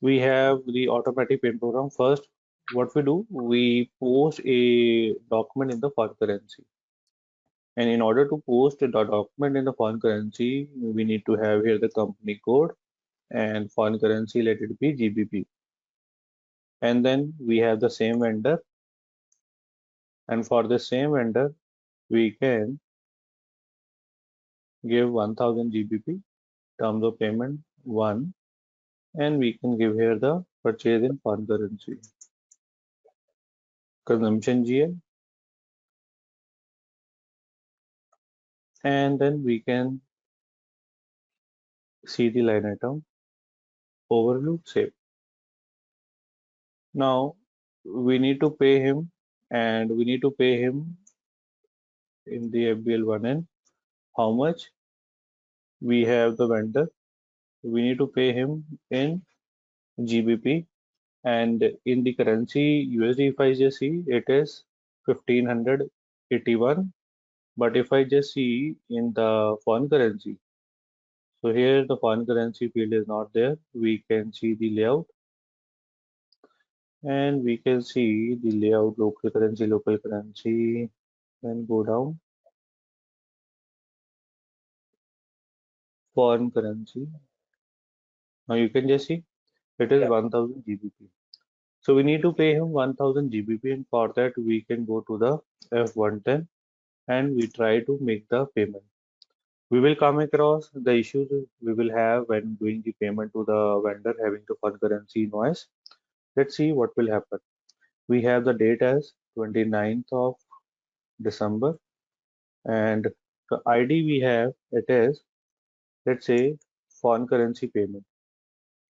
we have the automatic payment program. First, what we do, we post a document in the foreign currency. And in order to post the document in the foreign currency, we need to have here the company code and foreign currency, let it be GBP. And then we have the same vendor. And for the same vendor, we can give 1000 GBP, terms of payment 1, and we can give here the purchase in foreign currency, consumption GL, and then we can see the line item overview save. Now we need to pay him, and we need to pay him in the FBL1N. How much? We have the vendor. We need to pay him in GBP, and in the currency USD. If I just see, it is 1581. But if I just see in the foreign currency, so here the foreign currency field is not there. We can see the layout, and we can see the layout local currency, then go down, foreign currency. Now you can just see it is 1000 GBP. So we need to pay him 1000 GBP, and for that we can go to the F110 and we try to make the payment. We will come across the issues we will have when doing the payment to the vendor having the foreign currency invoice. Let's see what will happen. We have the date as 29th of December, and the ID we have, it is, let's say, foreign currency payment,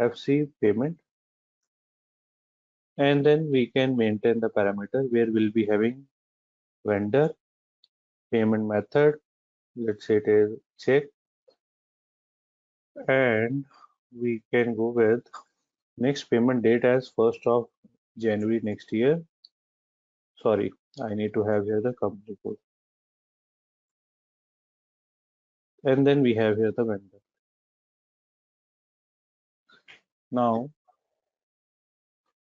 FC payment, and then we can maintain the parameter where we'll be having vendor, payment method, let's say it is check, and we can go with next payment date as 1st of January next year. Sorry, I need to have here the company code. And then we have here the vendor. Now,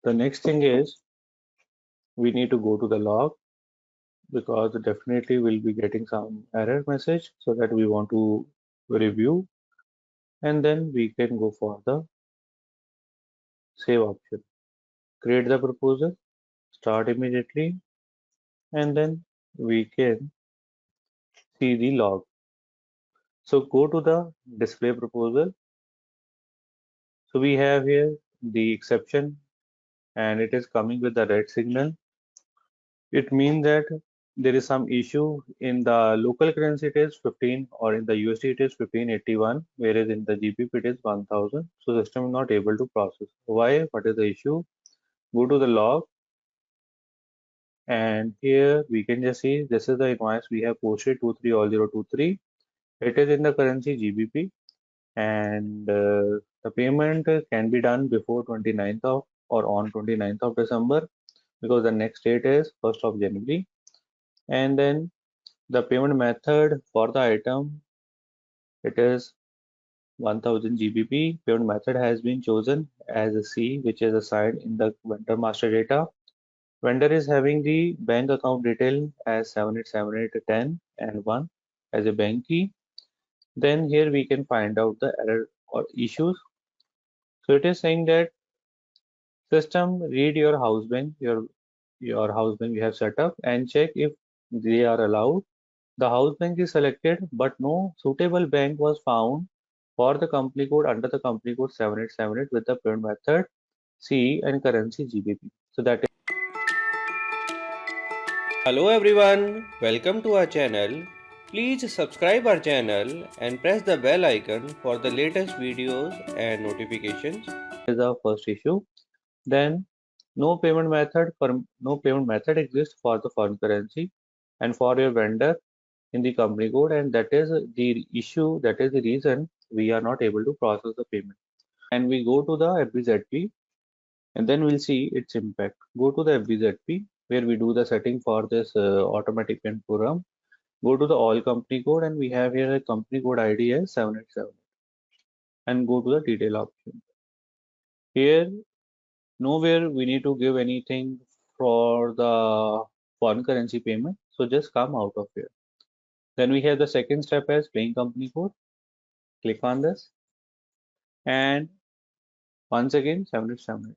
the next thing is we need to go to the log, because definitely we'll be getting some error message, so that we want to review, and then we can go for the save option. Create the proposal, start immediately, and then we can see the log. So go to the display proposal. So we have here the exception, and it is coming with the red signal. It means that there is some issue in the local currency, it is 15, or in the USD it is 1581, whereas in the GBP it is 1000. So system is not able to process. Why? What is the issue? Go to the log, and here we can just see this is the invoice we have posted 230023. It is in the currency GBP, and the payment can be done before 29th of or on 29th of December, because the next date is 1st of January. And then the payment method for the item, it is 1000 GBP. Payment method has been chosen as a C, which is assigned in the vendor master data. Vendor is having the bank account detail as 787810 and 1 as a bank key. Then here we can find out the error or issues. So it is saying that system read your house bank, your house bank you have set up, and check if they are allowed. The house bank is selected, but no suitable bank was found for the company code under the company code 7878 with the payment method C and currency GBP. So that Hello everyone, welcome to our channel. Please subscribe our channel and press the bell icon for the latest videos and notifications. is the first issue. Then no payment method exists for the foreign currency and for your vendor in the company code, and that is the issue, that is the reason we are not able to process the payment. And we go to the FBZP, and then we'll see its impact. Go to the FBZP where we do the setting for this automatic payment program. Go to the all company code, and we have here a company code ID as 787, and go to the detail option. Here, nowhere we need to give anything for the foreign currency payment. So just come out of here. Then we have the second step as paying company code. Click on this and once again 787.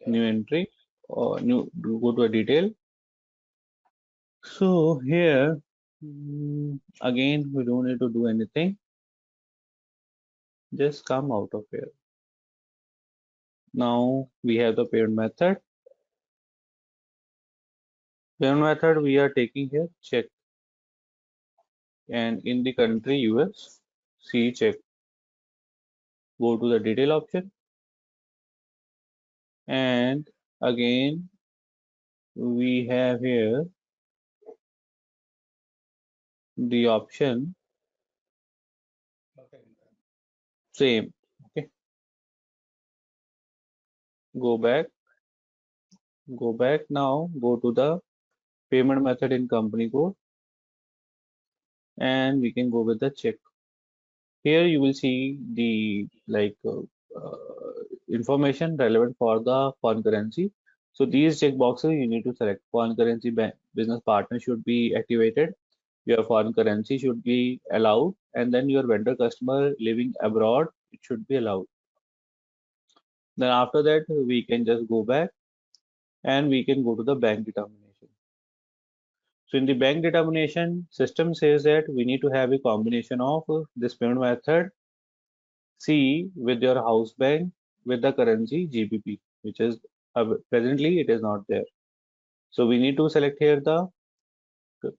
New entry or new go to a detail. So here again we don't need to do anything. Just come out of here. Now we have the payment method. Payment method we are taking here check, and in the country US, see check. Go to the detail option and again we have here the option same. Okay, go back, go back now, go to the payment method in company code and we can go with the check. Here you will see the information relevant for the foreign currency. So these check boxes you need to select. Foreign currency business partner should be activated. Your foreign currency should be allowed, and then your vendor customer living abroad, it should be allowed. Then after that we can just go back and we can go to the bank determination. So in the bank determination, system says that we need to have a combination of this payment method C with your house bank with the currency GBP, which is presently it is not there. So we need to select here the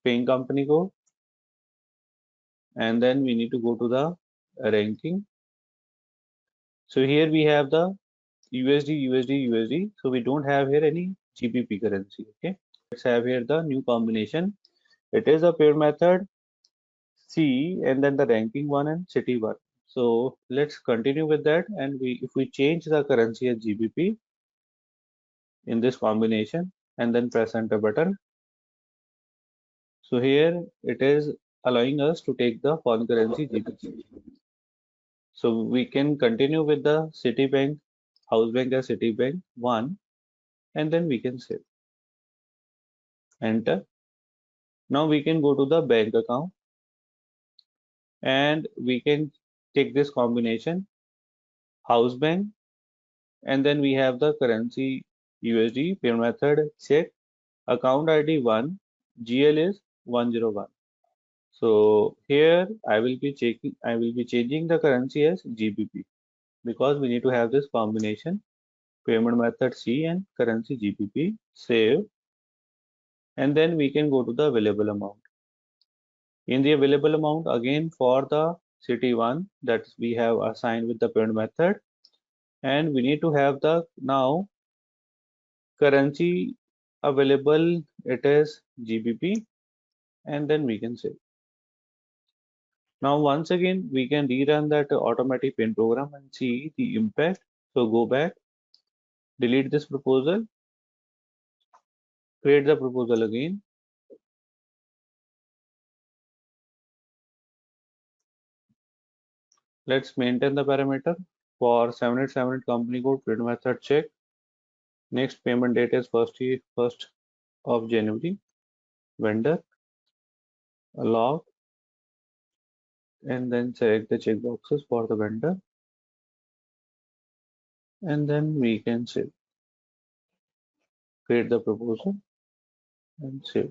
paying company code, and then we need to go to the ranking. So here we have the USD. So we don't have here any GBP currency. Okay, let's have here the new combination. It is a pair method C and then the ranking one and city one. So let's continue with that, and if we change the currency as GBP in this combination and then press enter button. So here it is allowing us to take the foreign currency GBP. So we can continue with the Citibank, House Bank as Citibank one, and then we can save. Enter. Now we can go to the bank account and we can take this combination House Bank, and then we have the currency USD, payment method check, account ID 1, GL is 101. So here I will be changing the currency as GBP because we need to have this combination payment method C and currency GBP. Save, and then we can go to the available amount. In the available amount again for the city one that we have assigned with the payment method, and we need to have the now currency available, it is GBP, and then we can save. Now once again we can rerun that automatic pin program and see the impact. So go back, delete this proposal, create the proposal again. Let's maintain the parameter for 787 company code print method check. Next payment date is 1st of January. Vendor, allow, and then select the check boxes for the vendor, and then we can save. Create the proposal and save.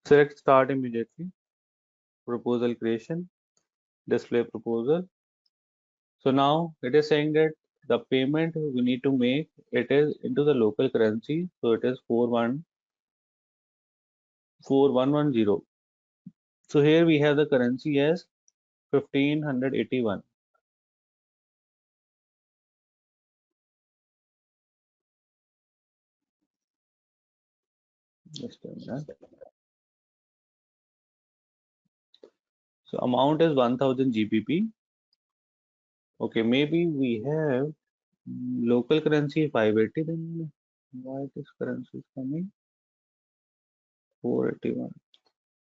Select start immediately. Proposal creation, display proposal. So now it is saying that the payment we need to make it is into the local currency. So it is 414,110. So here we have the currency as 1581. Just a minute. So amount is 1000 GBP. Okay, maybe we have local currency 580, then why this currency is coming 481?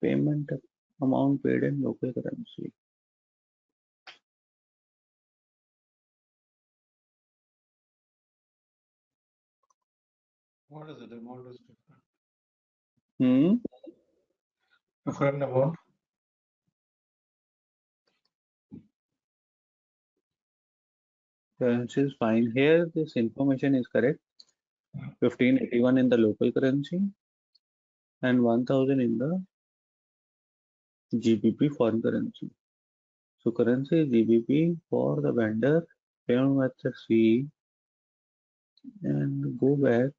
Payment amount paid in local currency. What is it? Amount is different. Hmm. Different amount. Currency is fine. Here, this information is correct. 1581 in the local currency and 1000 in the GBP foreign currency. So currency is GBP for the vendor. Payment method C and go back.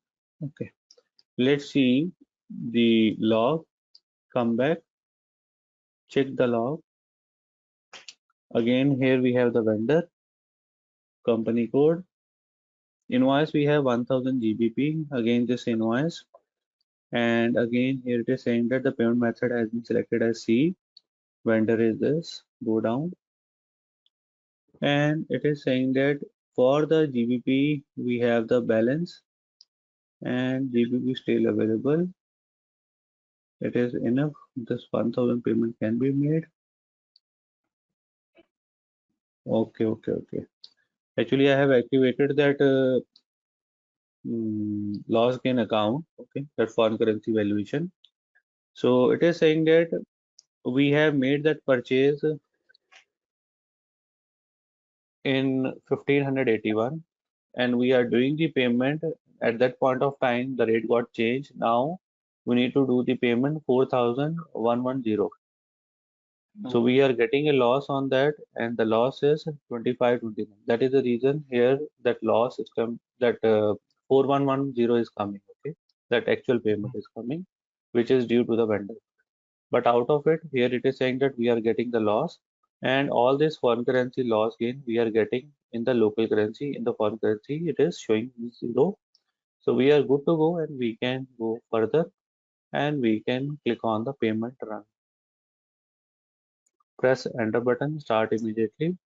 Okay. Let's see the log. Come back. Check the log. Again, here we have the vendor. Company code. Invoice we have 1000 GBP. Again, this invoice. And again, here it is saying that the payment method has been selected as C. Vendor is this. Go down. And it is saying that for the GBP, we have the balance and GBP still available. It is enough. This 1000 payment can be made. Okay. Actually, I have activated that loss gain account. Okay, that foreign currency valuation. So it is saying that we have made that purchase in 1581 and we are doing the payment at that point of time. The rate got changed. Now we need to do the payment 4110. So we are getting a loss on that, and the loss is 2529. That is the reason here that loss system that 4110 is coming. Okay, that actual payment is coming, which is due to the vendor. But out of it, here it is saying that we are getting the loss, and all this foreign currency loss gain we are getting in the local currency. In the foreign currency, it is showing zero. So we are good to go, and we can go further, and we can click on the payment run. Press enter button, start immediately.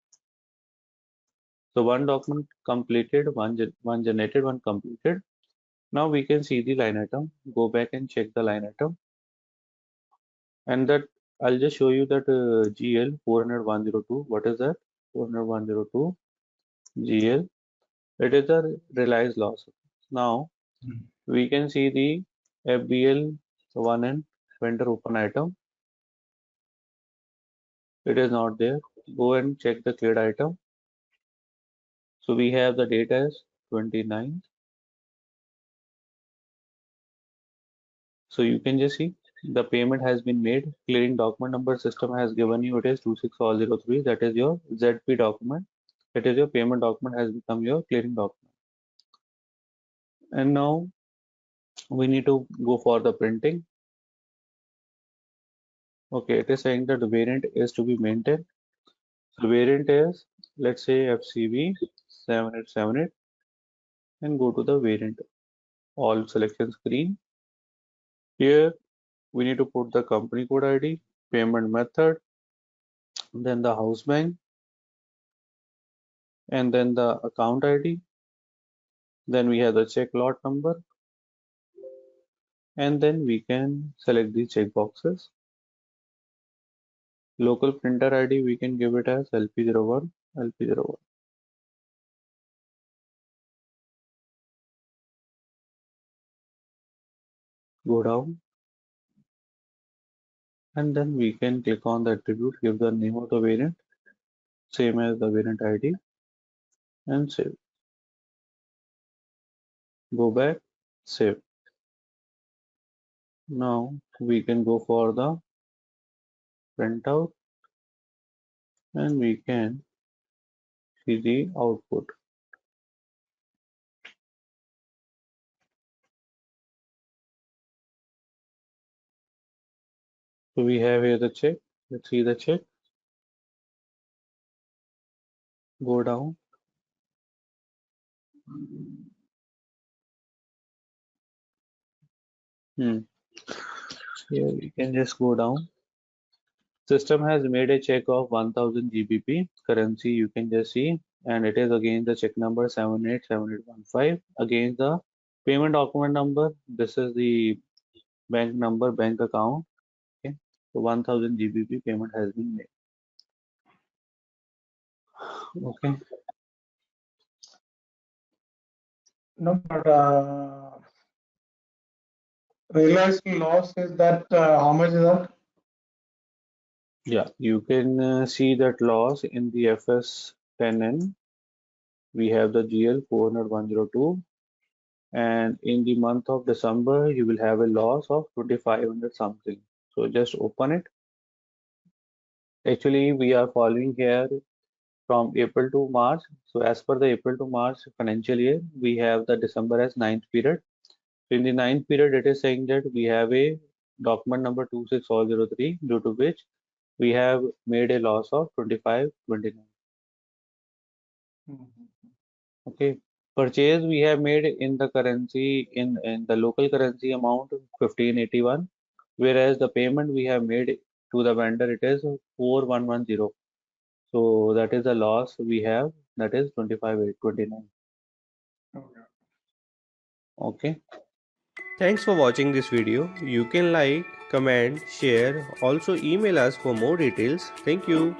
So one document completed, one generated, one completed. Now we can see the line item. Go back and check the line item. And that I'll just show you that GL 40102. What is that? 40102 GL. It is a realized loss. Now we can see the FBL one and vendor open item. It is not there. Go and check the cleared item. So we have the date as 29th. So you can just see the payment has been made. Clearing document number system has given you, it is 26403. That is your ZP document. It is your payment document has become your clearing document. And now we need to go for the printing. Okay, it is saying that the variant is to be maintained. So variant is, let's say FCV 7878, and go to the variant all selection screen. Here we need to put the company code ID, payment method, then the house bank, and then the account ID. Then we have the check lot number, and then we can select the check boxes. Local printer ID, we can give it as LP01, LP01. Go down, and then we can click on the attribute, give the name of the variant, same as the variant ID, and save. Go back, save. Now we can go for the printout, and we can see the output. So we have here the check. Let's see the check. Go down. Here we can just go down. System has made a check of 1000 GBP currency, you can just see, and it is against the check number 787815 against the payment document number. This is the bank number, bank account. Okay, so 1000 GBP payment has been made. Okay. No, but realized loss is that how much is that? Yeah, you can see that loss in the FS10N. We have the GL 400,102, and in the month of December, you will have a loss of 2,500 something. So just open it. Actually, we are following here from April to March. So as per the April to March financial year, we have the December as ninth period. So in the ninth period, it is saying that we have a document number 26003, due to which we have made a loss of 2529. Okay. Purchase we have made in the currency in the local currency amount 1581, whereas the payment we have made to the vendor, it is 4110. So that is the loss we have, that is 25,829. Okay. Okay. Thanks for watching this video. You can like, comment, share, also email us for more details. Thank you.